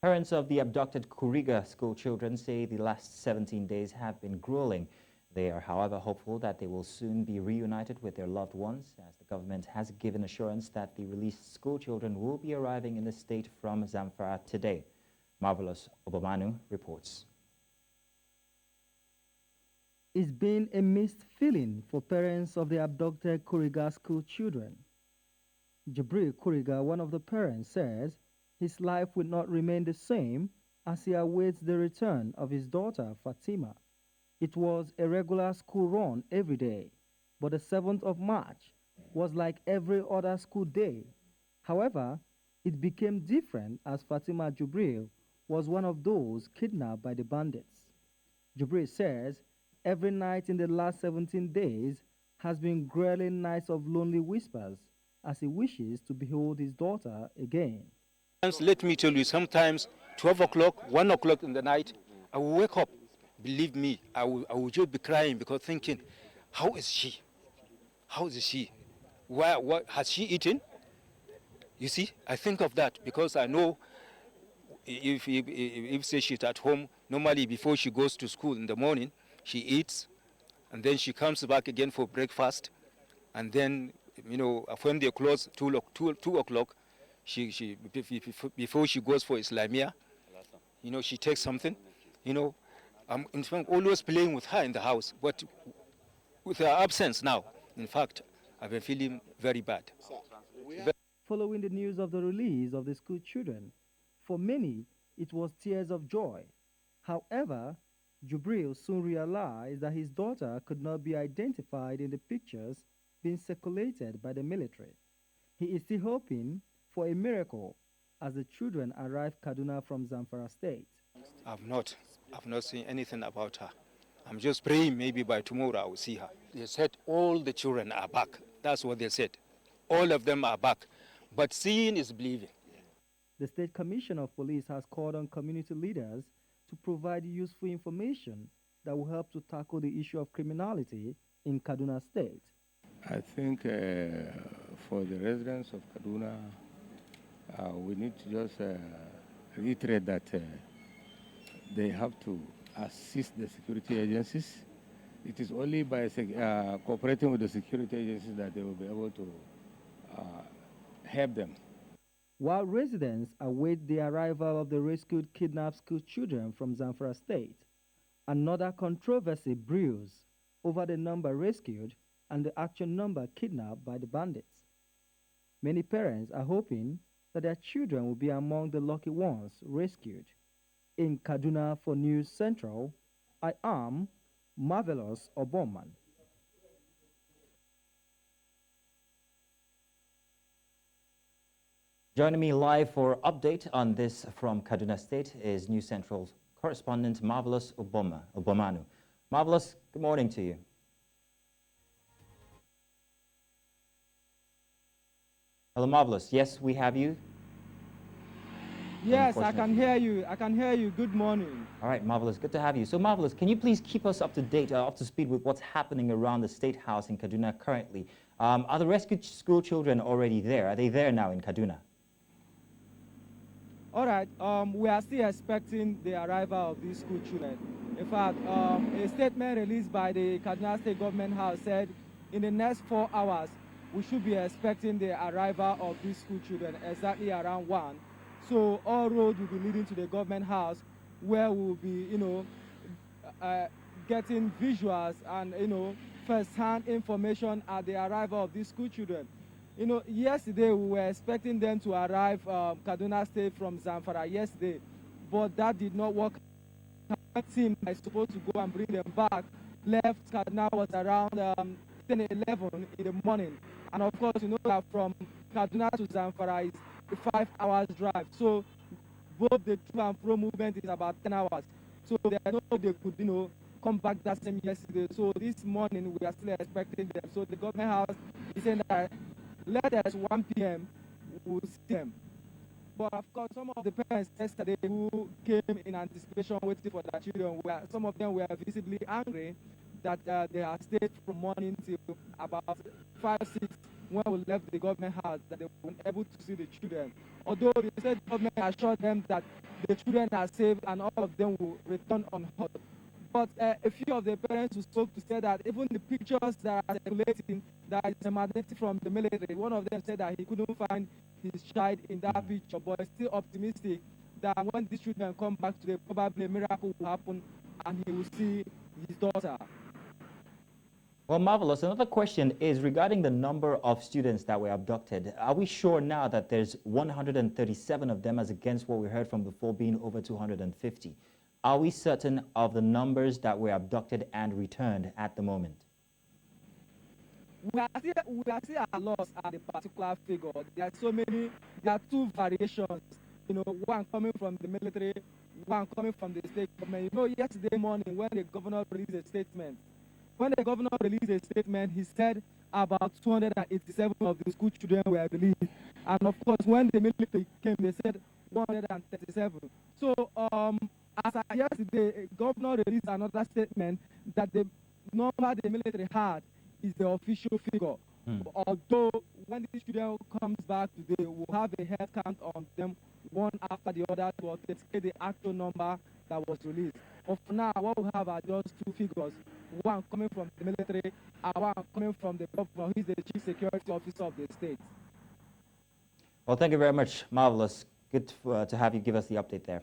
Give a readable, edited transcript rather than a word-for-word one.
Parents of the abducted Kuriga school children say the last 17 days have been grueling. They are, however, hopeful that they will soon be reunited with their loved ones, as the government has given assurance that the released school children will be arriving in the state from Zamfara today. Marvelous Obamanu reports. It's been a mixed feeling for parents of the abducted Kuriga school children. Jibril Kuriga, one of the parents, says his life will not remain the same as he awaits the return of his daughter Fatima. It was a regular school run every day, but the 7th of March was like every other school day. However, it became different as Fatima Jibril was one of those kidnapped by the bandits. Jibril says every night in the last 17 days has been grueling nights of lonely whispers as he wishes to behold his daughter again. Let me tell you, sometimes 12 o'clock, 1 o'clock in the night, I will wake up. Believe me, I will just be crying because thinking, how is she? How is she? What has she eaten? You see, I think of that because I know if say she's at home, normally before she goes to school in the morning, she eats, and then she comes back again for breakfast, and then, you know, when they close 2 o'clock, she before she goes for Islamia, you know, she takes something, you know. I'm in fact always playing with her in the house, but with her absence now, in fact, I've been feeling very bad. Following the news of the release of the school children, for many, it was tears of joy. However, Jubril soon realized that his daughter could not be identified in the pictures being circulated by the military. He is still hoping for a miracle as the children arrive Kaduna from Zamfara state. I've not seen anything about her. I'm just praying maybe by tomorrow I will see her. They said all the children are back. That's what they said. All of them are back. But seeing is believing. The State Commissioner of Police has called on community leaders to provide useful information that will help to tackle the issue of criminality in Kaduna State. I think for the residents of Kaduna, we need to just reiterate that they have to assist the security agencies. It is only by cooperating with the security agencies that they will be able to help them. While residents await the arrival of the rescued kidnapped school children from Zamfara State, another controversy brews over the number rescued and the actual number kidnapped by the bandits. Many parents are hoping that their children will be among the lucky ones rescued. In Kaduna for News Central, I am Marvelous Oboman. Joining me live for update on this from Kaduna State is News Central correspondent Marvelous Obomanu. Marvelous, good morning to you. Hello, Marvelous. Yes, we have you. Yes, I can hear you. I can hear you. Good morning. All right, Marvelous. Good to have you. So, Marvelous, can you please keep us up to date, up to speed with what's happening around the State House in Kaduna currently? Are the rescued school children already there? Are they there now in Kaduna? All right. We are still expecting the arrival of these school children. In fact, a statement released by the Kaduna State Government House said in the next 4 hours, we should be expecting the arrival of these school children exactly around 1. So all roads will be leading to the government house, where we will be, getting visuals and, first-hand information at the arrival of these school children. Yesterday we were expecting them to arrive Kaduna State from Zamfara yesterday, but that did not work. The team that is supposed to go and bring them back left Kaduna was around 10, 11 in the morning. And of course, you know that from Kaduna to Zamfara is a 5 hours drive. So both the to and fro movement is about 10 hours. So there's no way they could, come back that same yesterday. So this morning we are still expecting them. So the government house is saying that let us 1 p.m. we'll see them. But of course, some of the parents yesterday who came in anticipation waiting for their children, some of them were visibly angry that they have stayed from morning till about 5, 6 when we left the government house, that they weren't able to see the children. Although they said the government assured them that the children are safe and all of them will return unhurt. But a few of the parents who spoke to say that even the pictures that are circulating that is emanating from the military, one of them said that he couldn't find his child in that picture, but is still optimistic that when these children come back today, probably a miracle will happen and he will see his daughter. Well, marvelous. Another question is regarding the number of students that were abducted. Are we sure now that there's 137 of them as against what we heard from before being over 250? Are we certain of the numbers that were abducted and returned at the moment? We are still at loss at the particular figure. There are so many, there are two variations, you know, one coming from the military, one coming from the state government. You know, yesterday morning when the governor released a statement, he said about 287 of the school children were released. And of course, when the military came, they said 137. So, as of yesterday, governor released another statement that the number the military had is the official figure. Although when the children comes back today, we'll have a head count on them one after the other to authenticate the actual number that was released. But for now, what we have are just two figures, one coming from the military and one coming from the governor, who is the chief security officer of the state. Well, thank you very much. Marvelous. Good to have you give us the update there.